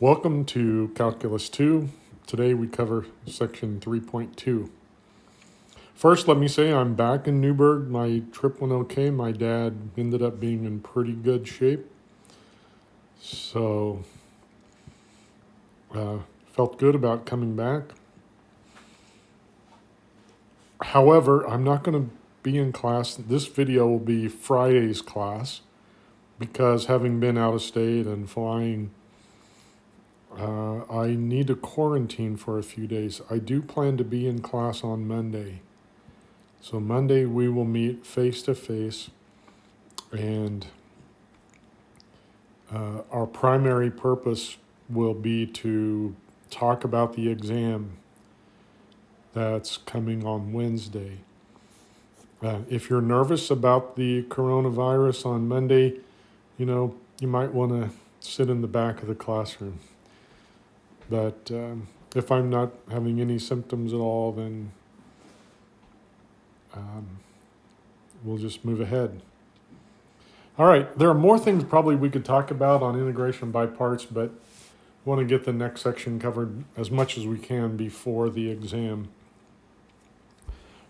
Welcome to Calculus 2. Today we cover section 3.2. First, let me say I'm back in Newburgh. My trip went okay. My dad ended up being in pretty good shape. So, felt good about coming back. However, I'm not going to be in class. This video will be Friday's class because having been out of state and flying, I need to quarantine for a few days. I do plan to be in class on Monday. So Monday we will meet face-to-face, and our primary purpose will be to talk about the exam that's coming on Wednesday. If you're nervous about the coronavirus on Monday, you might want to sit in the back of the classroom. But if I'm not having any symptoms at all, then we'll just move ahead. All right, there are more things probably we could talk about on integration by parts, but I want to get the next section covered as much as we can before the exam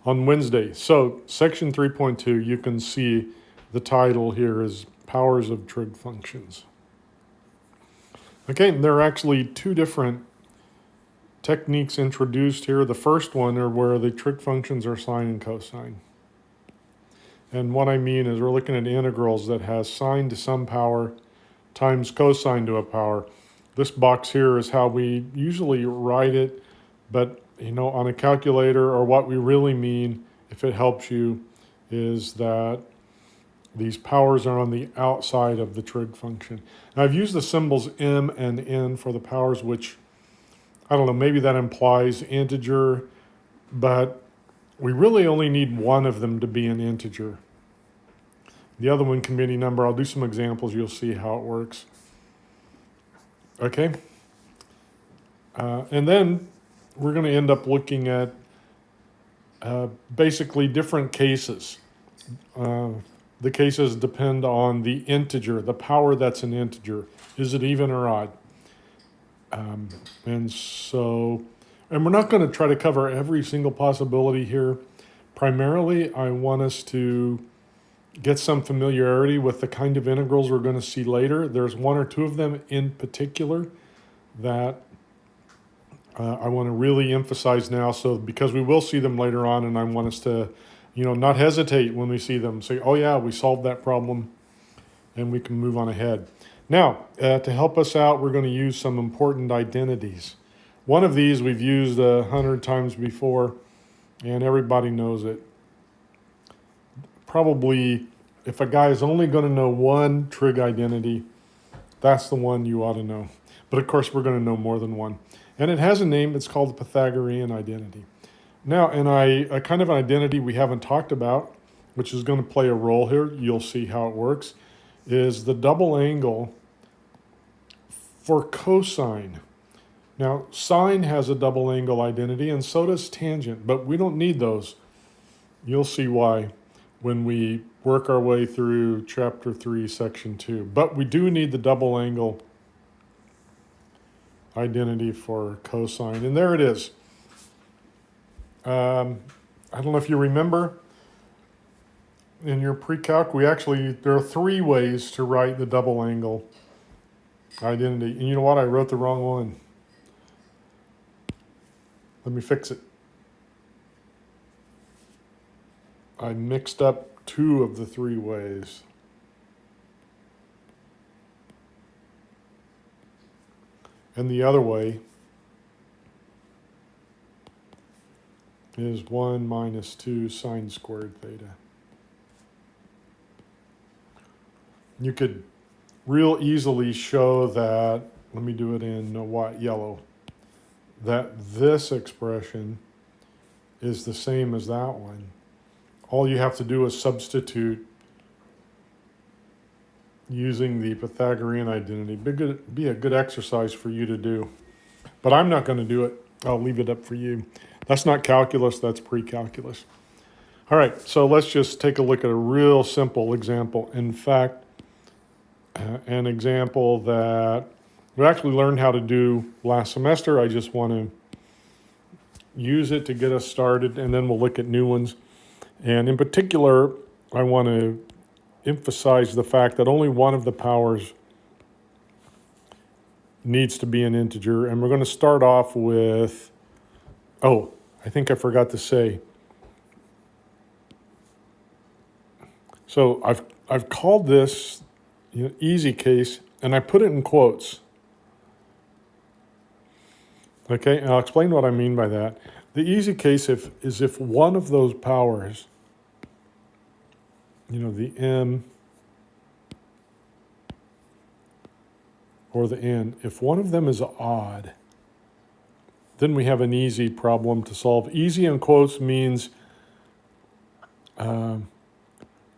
on Wednesday. So section 3.2, you can see the title here is Powers of Trig Functions. Okay, there are actually two different techniques introduced here. The first one are where the trig functions are sine and cosine. And what I mean is we're looking at integrals that has sine to some power times cosine to a power. This box here is how we usually write it, but on a calculator, or what we really mean, if it helps you, is that these powers are on the outside of the trig function. Now, I've used the symbols m and n for the powers, which, I don't know, maybe that implies integer, but we really only need one of them to be an integer. The other one can be any number. I'll do some examples. You'll see how it works. Okay? And then we're going to end up looking at basically different cases. The cases depend on the integer, the power that's an integer. Is it even or odd? And we're not going to try to cover every single possibility here. Primarily, I want us to get some familiarity with the kind of integrals we're going to see later. There's one or two of them in particular that I want to really emphasize now, because we will see them later on, and I want us to not hesitate when we see them. Say, oh yeah, we solved that problem, and we can move on ahead. Now, to help us out, we're going to use some important identities. One of these we've used 100 times before, and everybody knows it. Probably, if a guy is only going to know one trig identity, that's the one you ought to know. But of course, we're going to know more than one. And it has a name. It's called the Pythagorean identity. Now, a kind of an identity we haven't talked about, which is going to play a role here, you'll see how it works, is the double angle for cosine. Now, sine has a double angle identity, and so does tangent, but we don't need those. You'll see why when we work our way through chapter 3, section 2. But we do need the double angle identity for cosine, and there it is. I don't know if you remember, in your pre-calc, there are three ways to write the double angle identity. And you know what? I wrote the wrong one. Let me fix it. I mixed up two of the three ways. And the other way is 1 minus 2 sine squared theta. You could real easily show that, let me do it in yellow, that this expression is the same as that one. All you have to do is substitute using the Pythagorean identity. Be a good exercise for you to do. But I'm not going to do it. I'll leave it up for you. That's not calculus, that's pre-calculus. All right, so let's just take a look at a real simple example. In fact, an example that we actually learned how to do last semester. I just want to use it to get us started, and then we'll look at new ones. And in particular, I want to emphasize the fact that only one of the powers needs to be an integer. And we're going to start off with, oh, I think I forgot to say. So I've called this easy case, and I put it in quotes. Okay, and I'll explain what I mean by that. The easy case is if one of those powers, the m or the n, if one of them is odd, then we have an easy problem to solve. Easy in quotes means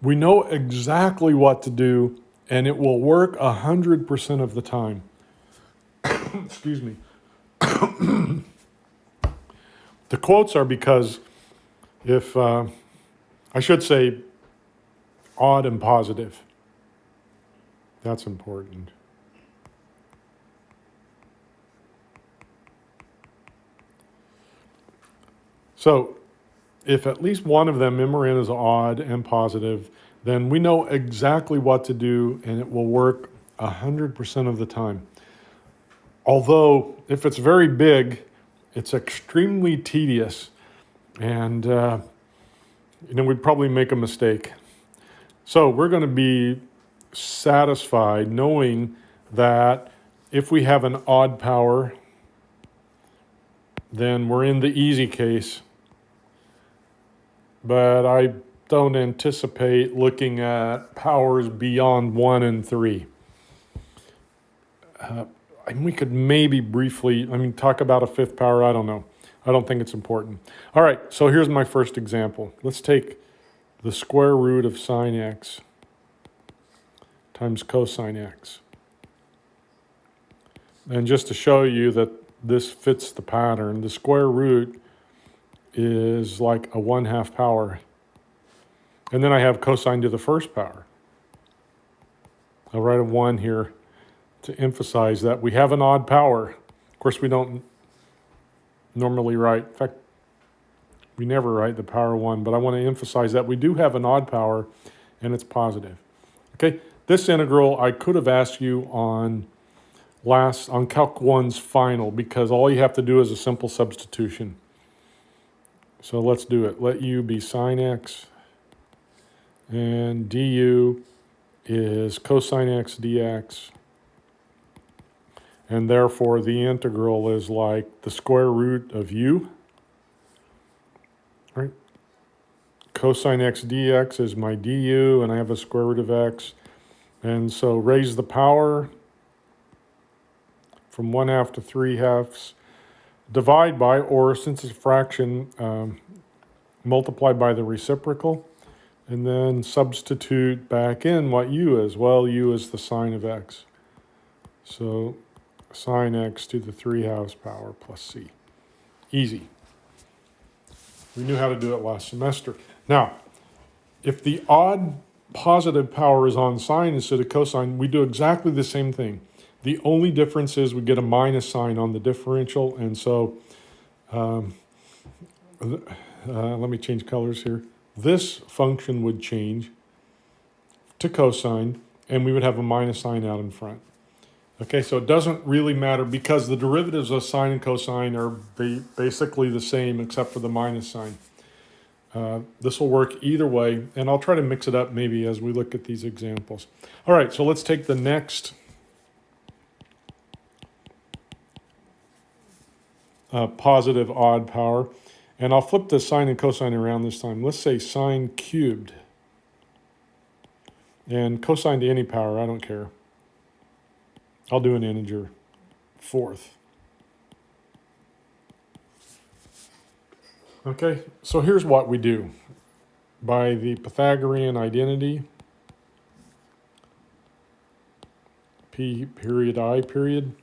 we know exactly what to do, and it will work 100% of the time. Excuse me. The quotes are because if, I should say, odd and positive. That's important. So if at least one of them, m or n, is odd and positive, then we know exactly what to do, and it will work 100% of the time. Although, if it's very big, it's extremely tedious, and we'd probably make a mistake. So we're going to be satisfied knowing that if we have an odd power, then we're in the easy case. But I don't anticipate looking at powers beyond 1 and 3. And we could maybe briefly, talk about a fifth power. I don't know. I don't think it's important. All right, so here's my first example. Let's take the square root of sine x times cosine x. And just to show you that this fits the pattern, the square root is like a 1/2 power. And then I have cosine to the first power. I'll write a 1 here to emphasize that we have an odd power. Of course, we don't normally write, in fact, we never write the power 1, but I want to emphasize that we do have an odd power, and it's positive. Okay, this integral I could have asked you on Calc 1's final, because all you have to do is a simple substitution. So let's do it. Let u be sine x, and du is cosine x dx. And therefore, the integral is like the square root of u. Right? Cosine x dx is my du, and I have a square root of x. And so raise the power from 1/2 to 3/2. Divide by, or since it's a fraction, multiply by the reciprocal. And then substitute back in what u is. Well, u is the sine of x. So sine x to the 3/2 power plus c. Easy. We knew how to do it last semester. Now, if the odd positive power is on sine instead of cosine, we do exactly the same thing. The only difference is we get a minus sign on the differential, and so let me change colors here. This function would change to cosine, and we would have a minus sign out in front. Okay, so it doesn't really matter because the derivatives of sine and cosine are basically the same except for the minus sign. This will work either way, and I'll try to mix it up maybe as we look at these examples. All right, so let's take the next positive odd power, and I'll flip the sine and cosine around this time. Let's say sine cubed, and cosine to any power, I don't care. I'll do an integer, fourth. Okay, so here's what we do. By the Pythagorean identity, P period I period,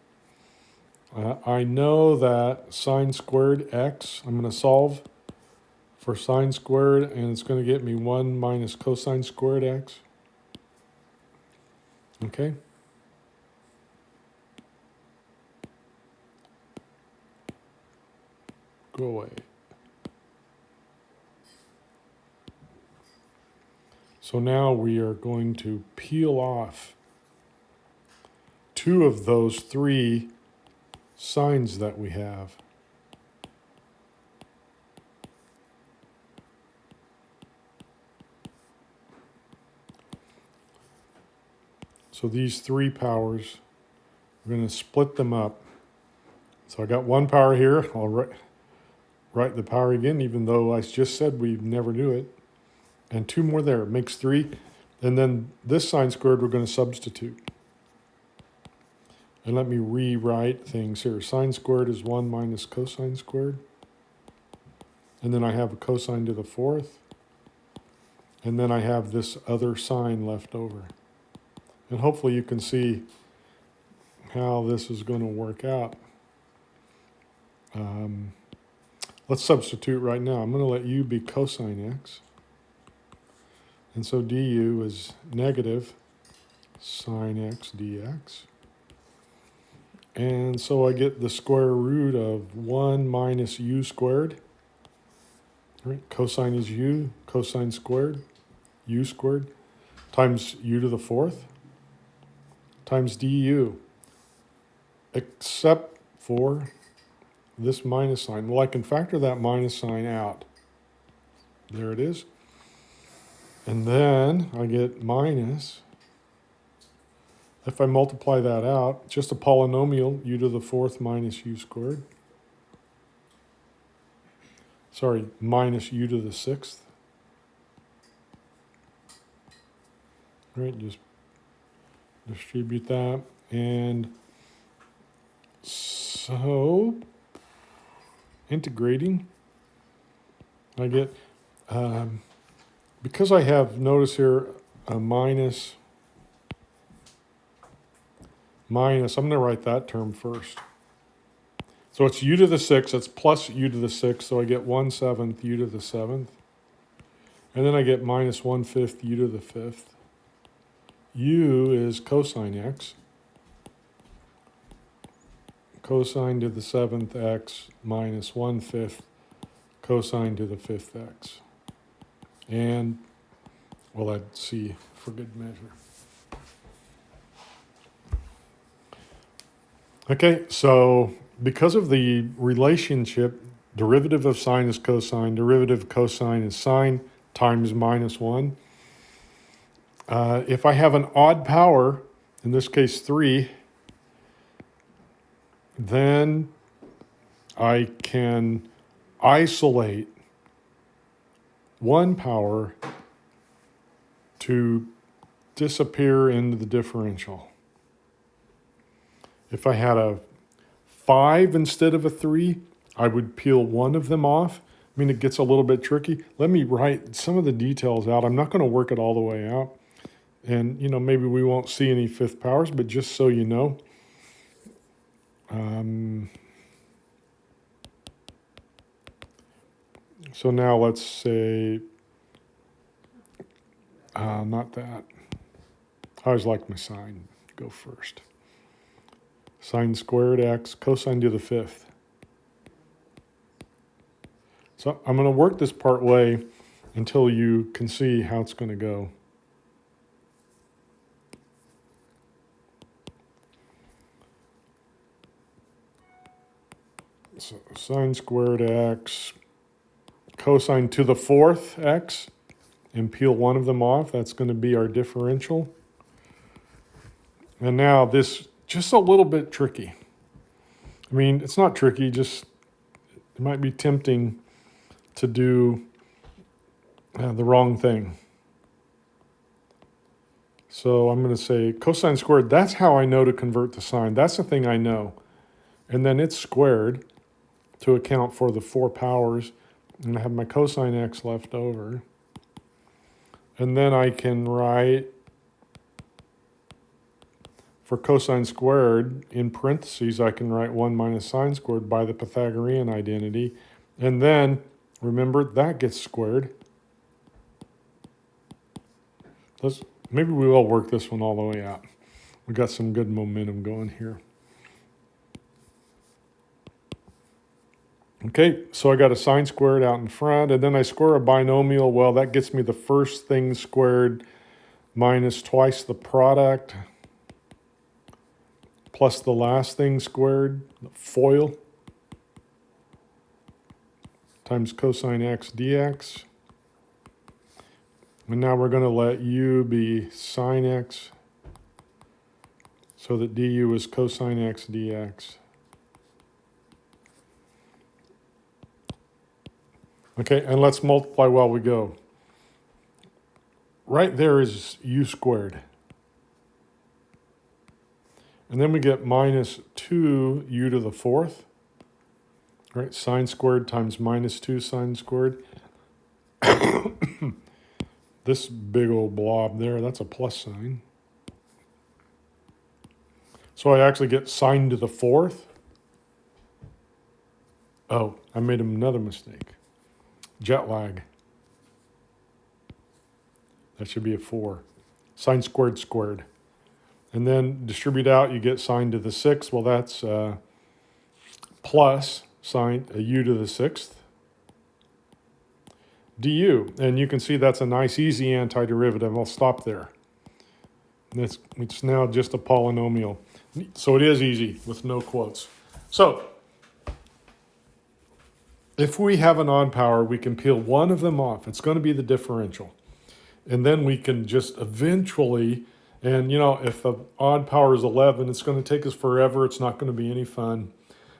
I know that sine squared x, I'm going to solve for sine squared, and it's going to get me 1 minus cosine squared x. Okay. go away. So now we are going to peel off two of those three signs that we have. So these three powers, we're going to split them up. So I got one power here. I'll write the power again, even though I just said we'd never do it. And two more there. It makes three. And then this sine squared we're going to substitute. And let me rewrite things here. Sine squared is 1 minus cosine squared. And then I have a cosine to the fourth. And then I have this other sign left over. And hopefully you can see how this is going to work out. Let's substitute right now. I'm going to let u be cosine x. And so du is negative sine x dx. And so I get the square root of 1 minus u squared. Right? Cosine is u, cosine squared, u squared, times u to the fourth, times du, except for this minus sign. Well, I can factor that minus sign out. There it is. And then I get minus, if I multiply that out, just a polynomial, u to the fourth minus u squared. Sorry, minus u to the sixth. All right, just distribute that. And so, integrating, I get, because I have, notice here, a minus, I'm going to write that term first. So it's u to the sixth, that's plus u to the sixth, so I get 1/7 u to the seventh. And then I get minus 1/5 u to the fifth. U is cosine x. Cosine to the seventh x minus 1/5 cosine to the fifth x. And, well, I'd see for good measure. Okay, so because of the relationship, derivative of sine is cosine, derivative of cosine is sine times minus 1. If I have an odd power, in this case 3, then I can isolate one power to disappear into the differential. If I had a 5 instead of a 3, I would peel one of them off. I mean, it gets a little bit tricky. Let me write some of the details out. I'm not going to work it all the way out. And, you know, maybe we won't see any fifth powers, but just so you know. So now let's say, not that. I always like my sine. Go first. Sine squared x, cosine to the fifth. So I'm going to work this part way until you can see how it's going to go. So sine squared x, cosine to the fourth x, and peel one of them off. That's going to be our differential. And now this, just a little bit tricky. I mean, it's not tricky, just it might be tempting to do the wrong thing. So I'm going to say cosine squared, that's how I know to convert to sine. That's the thing I know. And then it's squared to account for the 4 powers. And I have my cosine x left over. And then I can write, for cosine squared, in parentheses, I can write 1 minus sine squared by the Pythagorean identity. And then, remember, that gets squared. Maybe we will work this one all the way out. We got some good momentum going here. Okay, so I got a sine squared out in front, and then I square a binomial. Well, that gets me the first thing squared minus twice the product plus the last thing squared, the FOIL, times cosine x dx. And now we're going to let u be sine x so that du is cosine x dx. Okay, and let's multiply while we go. Right there is u squared. And then we get minus 2u to the fourth. Right, sine squared times minus 2 sine squared. This big old blob there, that's a plus sign. So I actually get sine to the fourth. Oh, I made another mistake. Jet lag. That should be a 4. Sine squared squared. And then distribute out, you get sine to the sixth. Well, that's plus sine u to the sixth du. And you can see that's a nice easy antiderivative. I'll stop there. It's now just a polynomial. So it is easy with no quotes. So if we have an odd power, we can peel one of them off. It's going to be the differential. And then we can just eventually, and you know, if the odd power is 11, it's going to take us forever. It's not going to be any fun.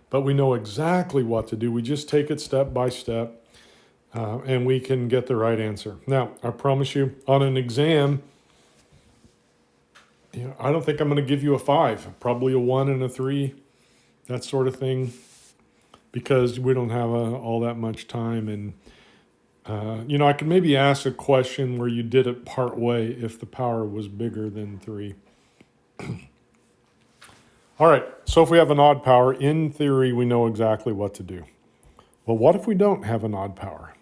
But we know exactly what to do. We just take it step by step. And we can get the right answer. Now, I promise you, on an exam, I don't think I'm going to give you a 5, probably a 1 and a 3, that sort of thing, because we don't have all that much time. And, I could maybe ask a question where you did it part way if the power was bigger than 3. All right, so if we have an odd power, in theory, we know exactly what to do. Well, what if we don't have an odd power?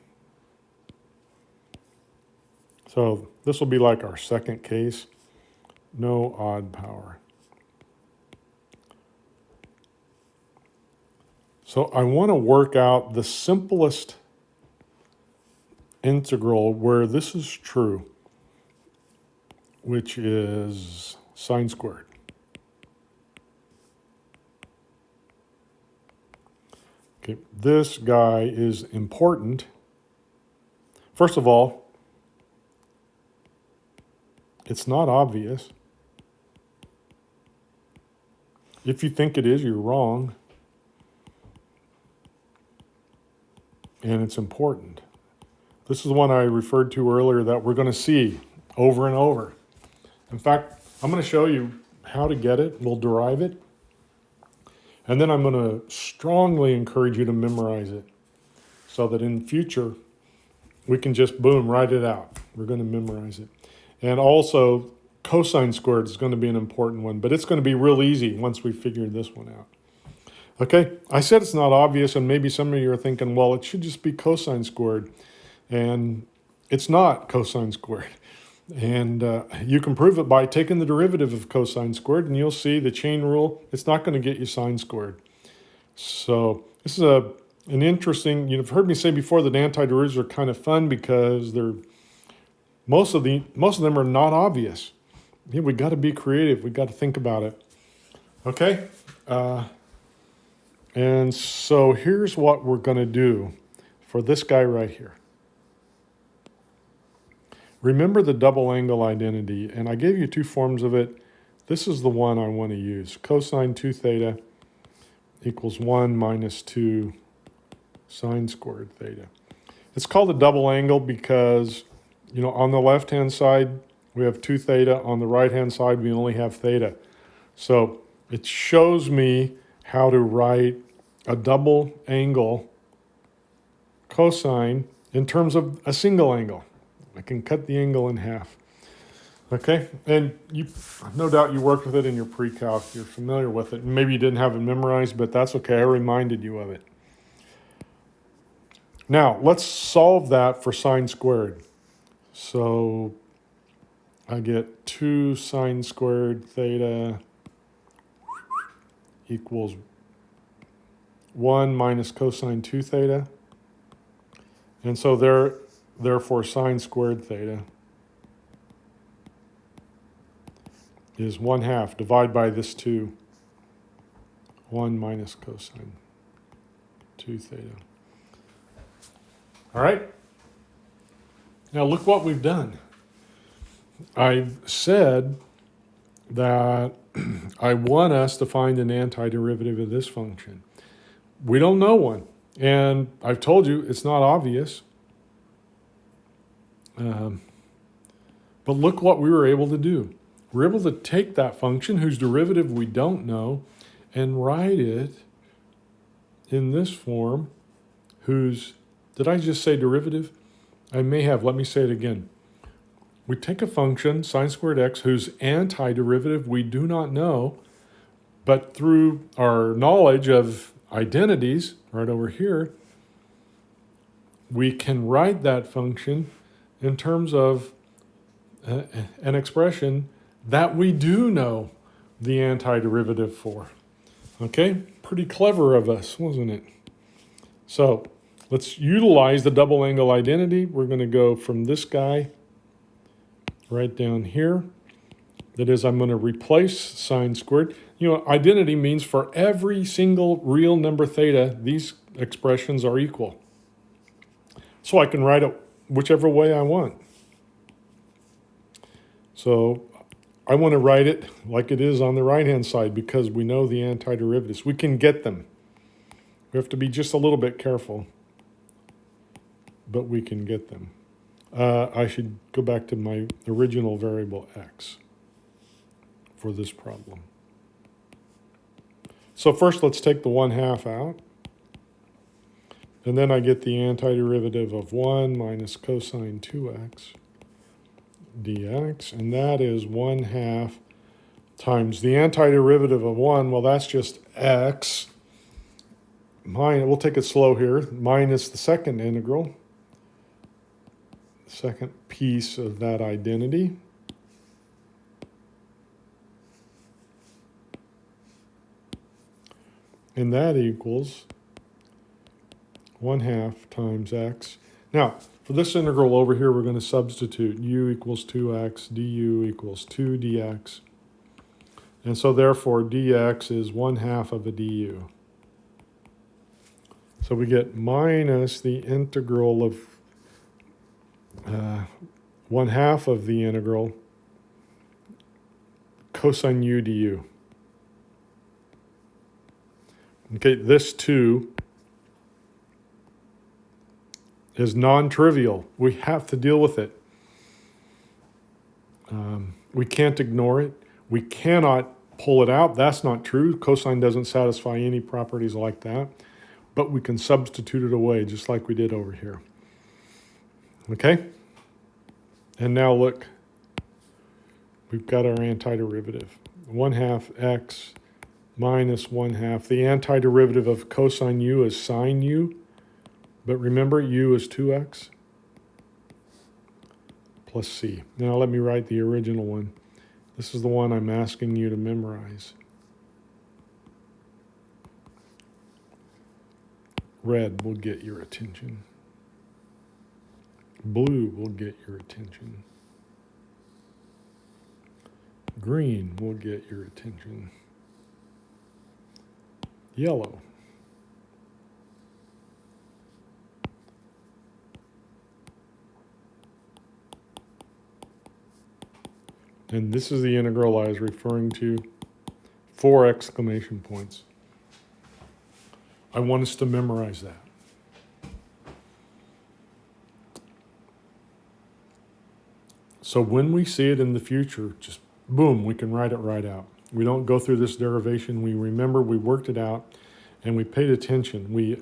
So this will be like our second case. No odd power. So I want to work out the simplest integral where this is true, which is sine squared. Okay, this guy is important. First of all, it's not obvious. If you think it is, you're wrong. And it's important. This is the one I referred to earlier that we're going to see over and over. In fact, I'm going to show you how to get it. We'll derive it. And then I'm going to strongly encourage you to memorize it so that in the future, we can just, boom, write it out. We're going to memorize it. And also, cosine squared is going to be an important one, but it's going to be real easy once we figure this one out. Okay, I said it's not obvious, and maybe some of you are thinking, well, it should just be cosine squared. And it's not cosine squared. And you can prove it by taking the derivative of cosine squared, and you'll see the chain rule, it's not going to get you sine squared. So this is an interesting, you've heard me say before that antiderivatives are kind of fun because most of them are not obvious. Yeah, we got to be creative. We got to think about it. Okay? And so here's what we're going to do for this guy right here. Remember the double angle identity, and I gave you two forms of it. This is the one I want to use. Cosine 2 theta equals 1 minus 2 sine squared theta. It's called a double angle because, on the left-hand side, we have 2 theta. On the right-hand side, we only have theta. So it shows me how to write a double angle cosine in terms of a single angle. I can cut the angle in half. Okay, and no doubt you worked with it in your pre-calc. You're familiar with it. Maybe you didn't have it memorized, but that's okay. I reminded you of it. Now, let's solve that for sine squared. So I get 2 sine squared theta equals 1 minus cosine 2 theta. And so therefore sine squared theta is 1/2. Divide by this 2. 1 minus cosine 2 theta. All right. Now look what we've done. I've said that I want us to find an antiderivative of this function. We don't know one. And I've told you it's not obvious. But look what we were able to do. We're able to take that function whose derivative we don't know and write it in this form whose, did I just say derivative? I may have. Let me say it again. We take a function, sine squared x, whose antiderivative we do not know, but through our knowledge of identities, right over here, we can write that function in terms of an expression that we do know the antiderivative for. Okay? Pretty clever of us, wasn't it? So let's utilize the double angle identity. We're going to go from this guy right down here. That is, I'm going to replace sine squared. You know, identity means for every single real number theta, these expressions are equal. So I can write it whichever way I want. So I want to write it like it is on the right-hand side because we know the antiderivatives. We can get them. We have to be just a little bit careful, but we can get them. I should go back to my original variable x for this problem. So first let's take the 1/2 out. And then I get the antiderivative of 1 minus cosine 2x dx. And that is 1/2 times the antiderivative of 1. Well, that's just x. We'll take it slow here. Minus the second integral. Second piece of that identity. And that equals 1/2 times x. Now, for this integral over here, we're going to substitute u equals 2x, du equals 2 dx. And so therefore, dx is 1/2 of a du. So we get minus the integral of 1/2 of the integral cosine u du. Okay, this 2 is non-trivial. We have to deal with it. We can't ignore it. We cannot pull it out. That's not true. Cosine doesn't satisfy any properties like that. But we can substitute it away just like we did over here. Okay? And now look. We've got our antiderivative. 1/2 x minus 1/2. The antiderivative of cosine u is sine u. But remember, u is 2x plus c. Now let me write the original one. This is the one I'm asking you to memorize. Red will get your attention. Blue will get your attention. Green will get your attention. Yellow. And this is the integral I was referring to. 4 exclamation points. I want us to memorize that. So when we see it in the future, just boom, we can write it right out. We don't go through this derivation. We remember we worked it out and we paid attention. We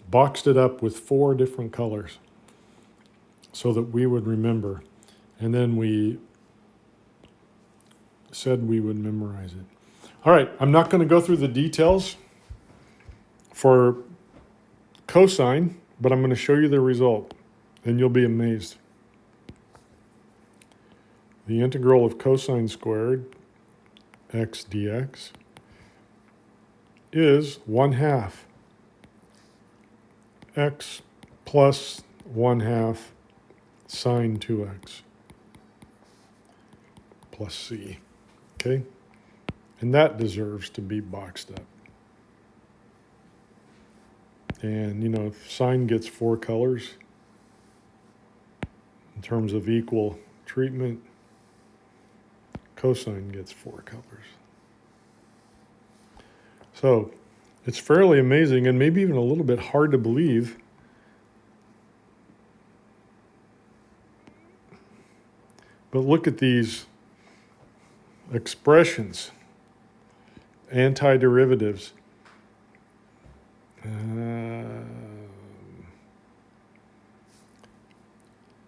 boxed it up with 4 different colors so that we would remember. And then we said we would memorize it. All right, I'm not going to go through the details for cosine, but I'm going to show you the result, and you'll be amazed. The integral of cosine squared x dx is 1/2 x plus 1/2 sine 2x plus c. Okay? And that deserves to be boxed up. And, you know, if sine gets 4 colors in terms of equal treatment, cosine gets 4 colors. So it's fairly amazing and maybe even a little bit hard to believe. But look at these expressions, antiderivatives.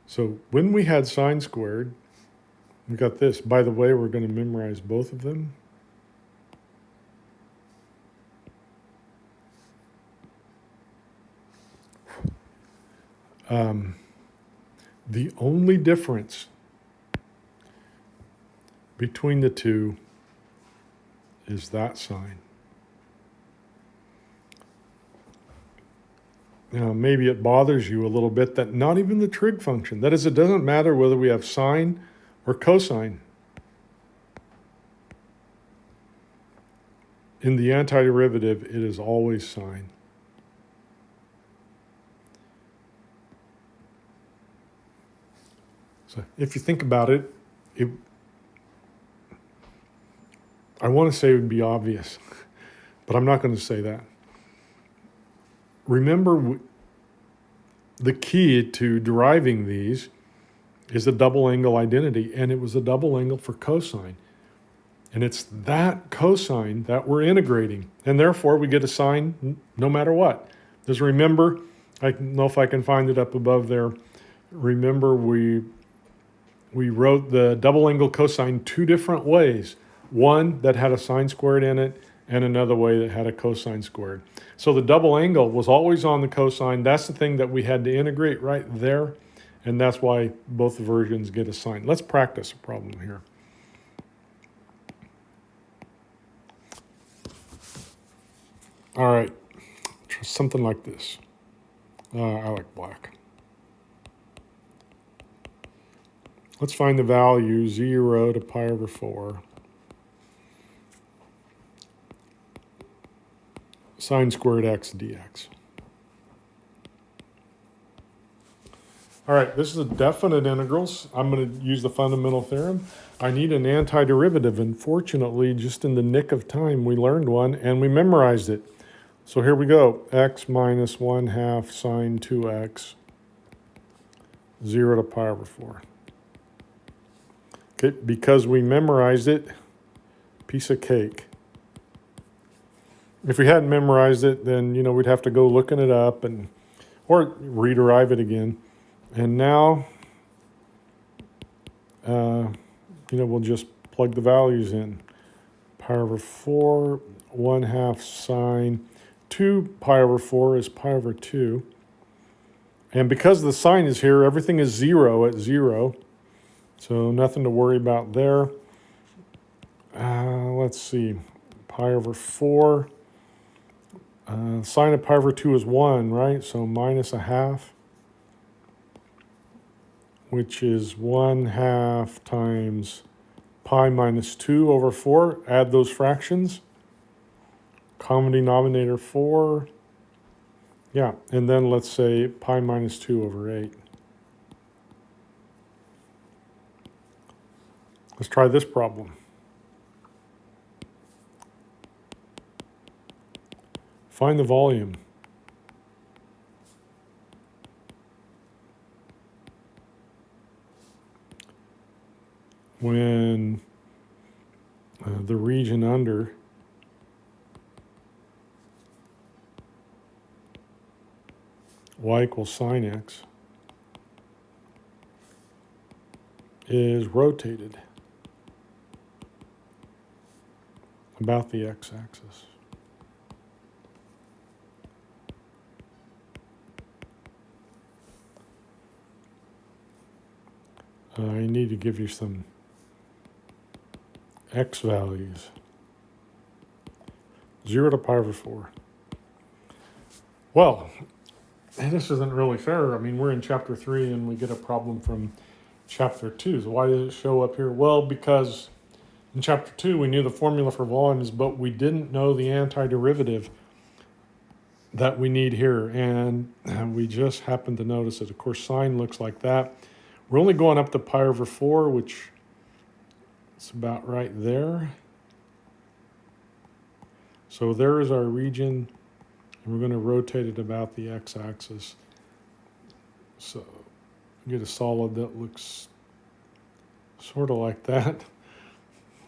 So when we had sine squared, we got this. By the way, we're going to memorize both of them. The only difference between the two is that sign. Now, maybe it bothers you a little bit that not even the trig function, that is, it doesn't matter whether we have sine or cosine. In the antiderivative, it is always sine. So if you think about it, I want to say it would be obvious, but I'm not going to say that. Remember, the key to deriving these is the double angle identity, and it was a double angle for cosine. And it's that cosine that we're integrating, and therefore we get a sine no matter what. Just remember, I don't know if I can find it up above there. Remember, we wrote the double angle cosine 2 different ways. One that had a sine squared in it, and another way that had a cosine squared. So the double angle was always on the cosine. That's the thing that we had to integrate right there, and that's why both versions get a sine. Let's practice a problem here. All right, something like this. I like black. Let's find the value 0 to pi over 4. Sine squared x dx. All right, this is a definite integrals. I'm going to use the fundamental theorem. I need an antiderivative, and fortunately, just in the nick of time, we learned one and we memorized it. So here we go. X minus 1/2 sine 2x, 0 to pi over 4. Okay, because we memorized it, piece of cake. If we hadn't memorized it, then, you know, we'd have to go looking it up or rederive it again. And now, you know, we'll just plug the values in. Pi over 4, 1/2 sine 2 pi over 4 is pi over 2. And because the sign is here, everything is 0 at 0. So nothing to worry about there. Let's see. Pi over 4. Sine of pi over 2 is 1, right? So minus 1/2, which is 1/2 times pi minus 2 over 4. Add those fractions. Common denominator 4. Yeah, and then let's say pi minus 2 over 8. Let's try this problem. Find the volume. When the region under y equals sine x is rotated about the x-axis. I need to give you some x values. 0 to pi over 4. Well, this isn't really fair. I mean, we're in chapter 3 and we get a problem from chapter 2. So why does it show up here? Well, because in chapter 2 we knew the formula for volumes, but we didn't know the antiderivative that we need here. And we just happened to notice it. Of course, sine looks like that. We're only going up to pi over 4, which is about right there. So there is our region. And we're going to rotate it about the x-axis. So get a solid that looks sort of like that.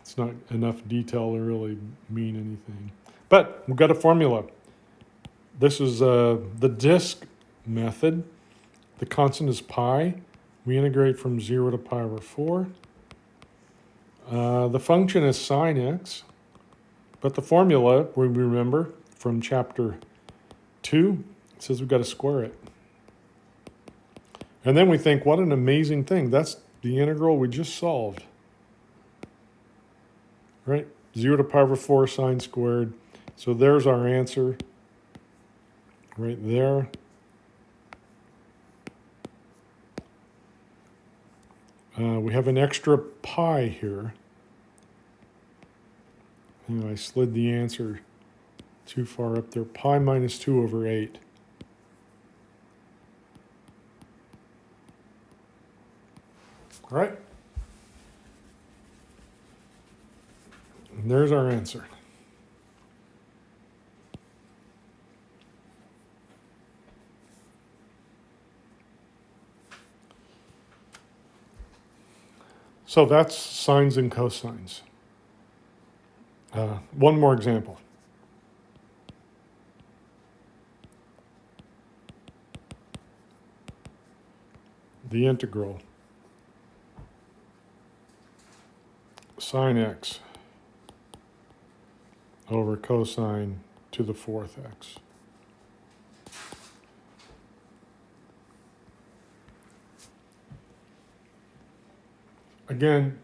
It's not enough detail to really mean anything. But we've got a formula. This is the disk method. The constant is pi. We integrate from 0 to pi over 4. The function is sine x. But the formula, we remember from chapter 2, it says we've got to square it. And then we think, what an amazing thing. That's the integral we just solved. Right? 0 to pi over 4 sine squared. So there's our answer right there. We have an extra pi here. And I slid the answer too far up there. Pi minus 2 over 8. All right. And there's our answer. So that's sines and cosines. One more example. The integral sine x over cosine to the 4th x. Again,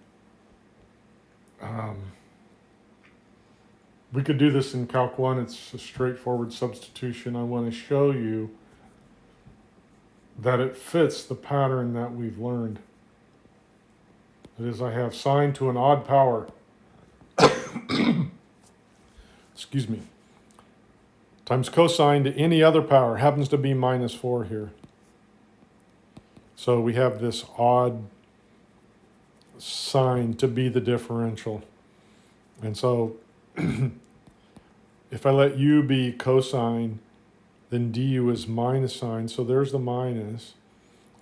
we could do this in Calc 1. It's a straightforward substitution. I want to show you that it fits the pattern that we've learned. That is, I have sine to an odd power. Excuse me. Times cosine to any other power. Happens to be minus 4 here. So we have this odd sine to be the differential. And so if I let u be cosine, then du is minus sine. So there's the minus.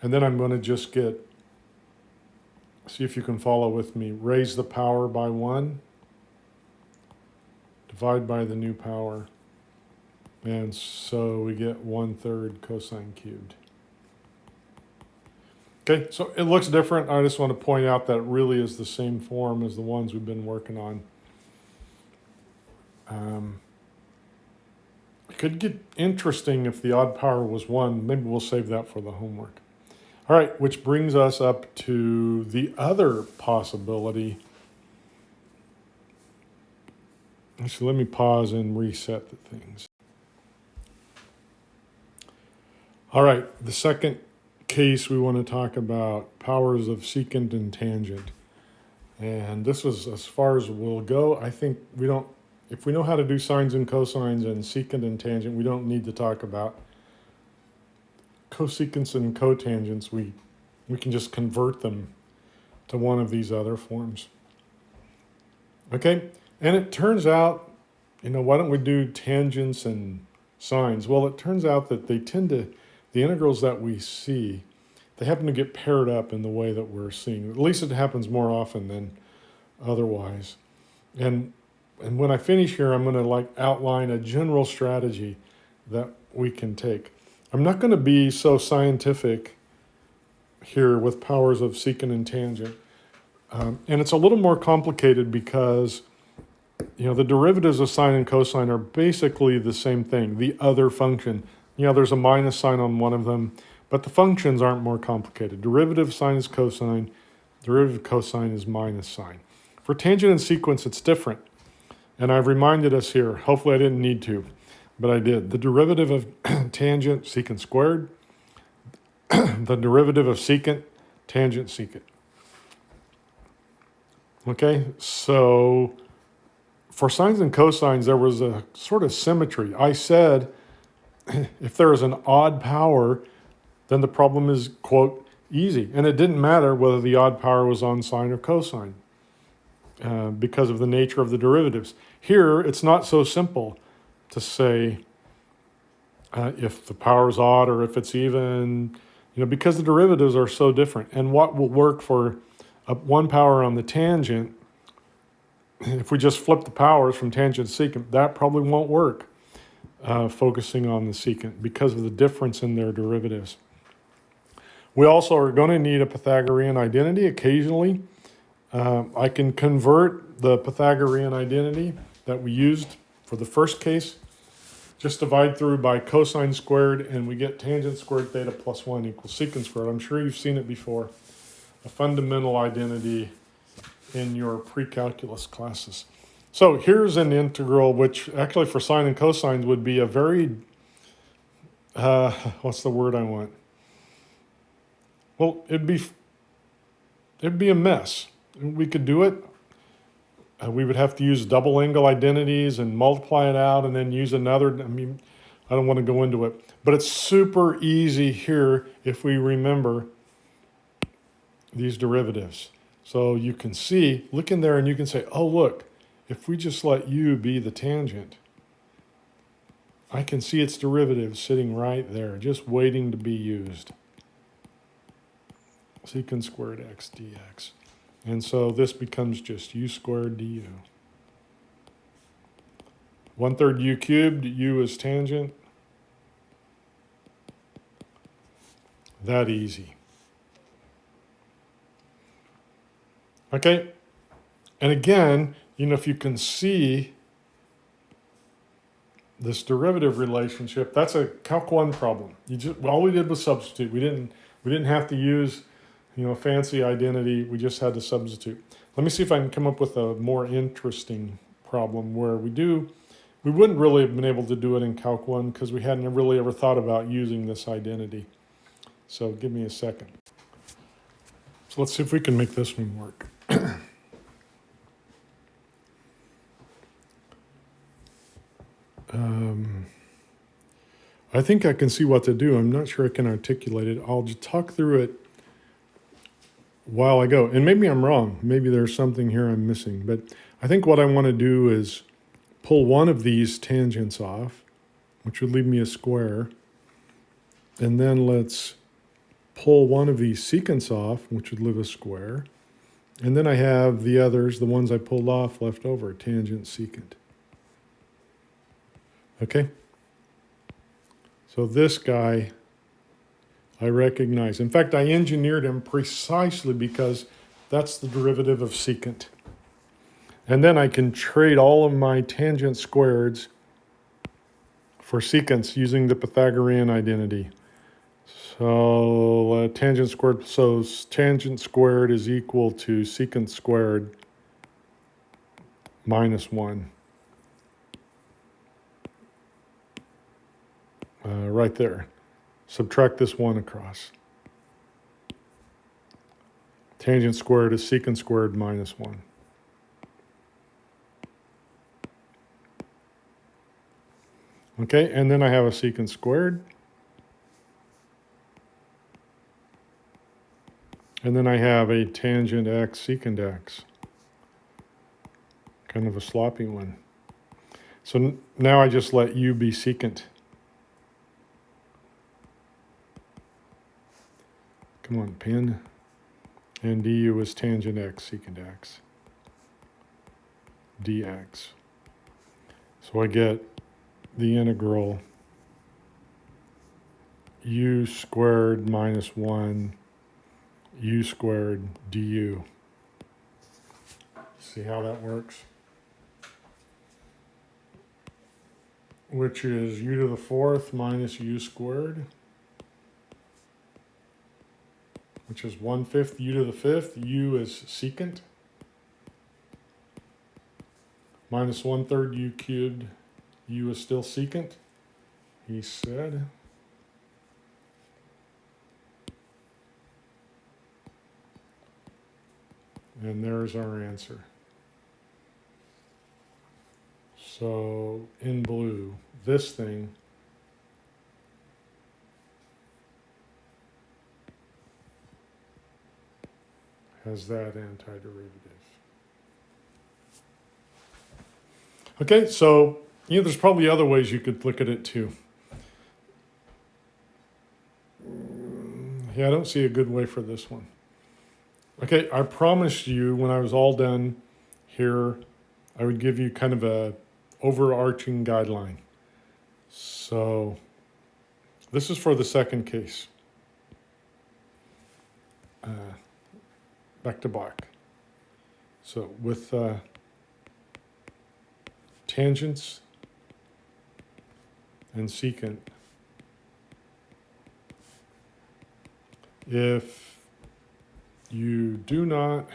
And then I'm going to just get, see if you can follow with me, raise the power by 1, divide by the new power. And so we get 1/3 cosine cubed. Okay, so it looks different. I just want to point out that it really is the same form as the ones we've been working on. It could get interesting if the odd power was 1. Maybe we'll save that for the homework. All right, which brings us up to the other possibility. Actually, let me pause and reset the things. All right, the second case we want to talk about powers of secant and tangent. And this is as far as we'll go. I think we don't, if we know how to do sines and cosines and secant and tangent, we don't need to talk about cosecants and cotangents. We can just convert them to one of these other forms. Okay, and it turns out, why don't we do tangents and sines? Well, it turns out that they tend to, the integrals that we see, they happen to get paired up in the way that we're seeing. At least it happens more often than otherwise. And when I finish here, I'm going to outline a general strategy that we can take. I'm not going to be so scientific here with powers of secant and tangent. And it's a little more complicated because the derivatives of sine and cosine are basically the same thing, the other function. There's a minus sign on one of them, but the functions aren't more complicated. Derivative sine is cosine, derivative cosine is minus sine. For tangent and sequence, it's different. And I've reminded us here, hopefully I didn't need to, but I did. The derivative of tangent secant squared, the derivative of secant, tangent secant. Okay, so for sines and cosines, there was a sort of symmetry. I said if there is an odd power, then the problem is, quote, easy. And it didn't matter whether the odd power was on sine or cosine because of the nature of the derivatives. Here, it's not so simple to say if the power is odd or if it's even, because the derivatives are so different. And what will work for one power on the tangent, if we just flip the powers from tangent to secant, that probably won't work, focusing on the secant because of the difference in their derivatives. We also are going to need a Pythagorean identity occasionally. I can convert the Pythagorean identity that we used for the first case. Just divide through by cosine squared, and we get tangent squared theta plus 1 equals secant squared. I'm sure you've seen it before. A fundamental identity in your pre-calculus classes. So here's an integral, which actually for sine and cosines would be a very, what's the word I want? Well, it'd be a mess. We could do it. We would have to use double angle identities and multiply it out and then use another. I don't want to go into it. But it's super easy here if we remember these derivatives. So you can see, look in there and you can say, oh, look, if we just let u be the tangent, I can see its derivative sitting right there, just waiting to be used. Secant squared x dx. And so this becomes just u squared du. 1/3 u cubed, u is tangent. That easy. Okay, and again, if you can see this derivative relationship, that's a Calc 1 problem. All we did was substitute. We didn't have to use a fancy identity. We just had to substitute. Let me see if I can come up with a more interesting problem where we wouldn't really have been able to do it in Calc 1 because we hadn't really ever thought about using this identity. So give me a second. So let's see if we can make this one work. I think I can see what to do. I'm not sure I can articulate it. I'll just talk through it while I go. And maybe I'm wrong. Maybe there's something here I'm missing. But I think what I want to do is pull one of these tangents off, which would leave me a square. And then let's pull one of these secants off, which would leave a square. And then I have the others, the ones I pulled off, left over, tangent, secant. Okay? So this guy I recognize. In fact, I engineered him precisely because that's the derivative of secant. And then I can trade all of my tangent squareds for secants using the Pythagorean identity. So tangent squared is equal to secant squared minus 1. Right there. Subtract this 1 across. Tangent squared is secant squared minus 1. Okay, and then I have a secant squared. And then I have a tangent x secant x. Kind of a sloppy one. So now I just let u be secant. Come on, pen. And du is tangent x secant x. dx. So I get the integral u squared minus 1 u squared du. See how that works? Which is u to the 4th minus u squared, which is 1/5 u to the 5th. U is secant. minus 1/3 u cubed. U is still secant, he said. And there's our answer. So in blue, this thing has that antiderivative. Okay, so there's probably other ways you could look at it too. Yeah, I don't see a good way for this one. Okay, I promised you when I was all done here, I would give you kind of a overarching guideline. So this is for the second case. Back to black. So with tangents and secant, if you do not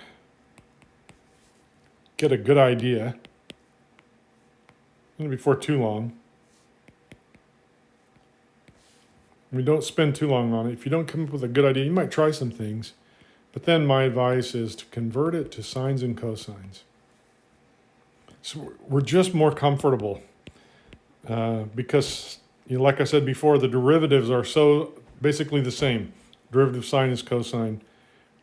get a good idea, and before too long, we don't spend too long on it. If you don't come up with a good idea, you might try some things, but then my advice is to convert it to sines and cosines. So we're just more comfortable because, like I said before, the derivatives are so basically the same. Derivative sine is cosine.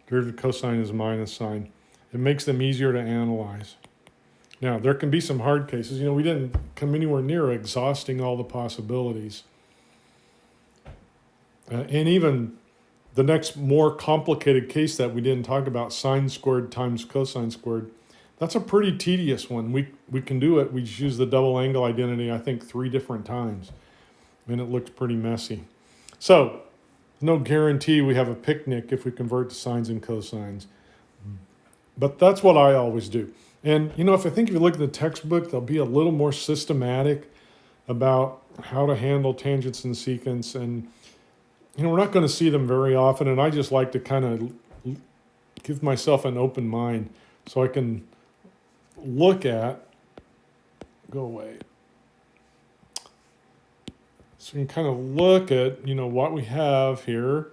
Derivative cosine is minus sine. It makes them easier to analyze. Now, there can be some hard cases. We didn't come anywhere near exhausting all the possibilities. And even the next more complicated case that we didn't talk about, sine squared times cosine squared, that's a pretty tedious one. We can do it. We just use the double angle identity, I think, 3 different times. And it looks pretty messy. So, no guarantee we have a picnic if we convert to sines and cosines. But that's what I always do. And, if you look at the textbook, they'll be a little more systematic about how to handle tangents and secants. And, we're not going to see them very often. And I just like to kind of give myself an open mind so I can look at, go away. So you can kind of look at, what we have here.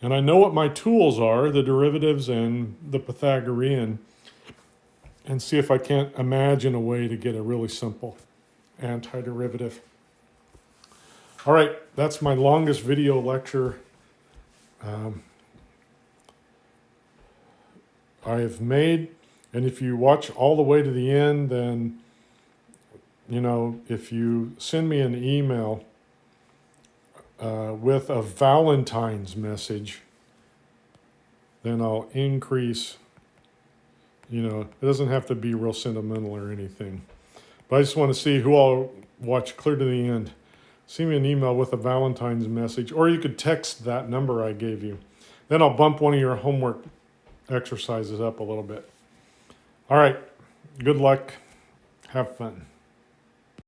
And I know what my tools are, the derivatives and the Pythagorean, and see if I can't imagine a way to get a really simple antiderivative. All right, that's my longest video lecture I have made. And if you watch all the way to the end, then, if you send me an email with a Valentine's message, then I'll increase, it doesn't have to be real sentimental or anything. But I just want to see who all watched clear to the end. Send me an email with a Valentine's message, or you could text that number I gave you. Then I'll bump one of your homework exercises up a little bit. All right, good luck. Have fun.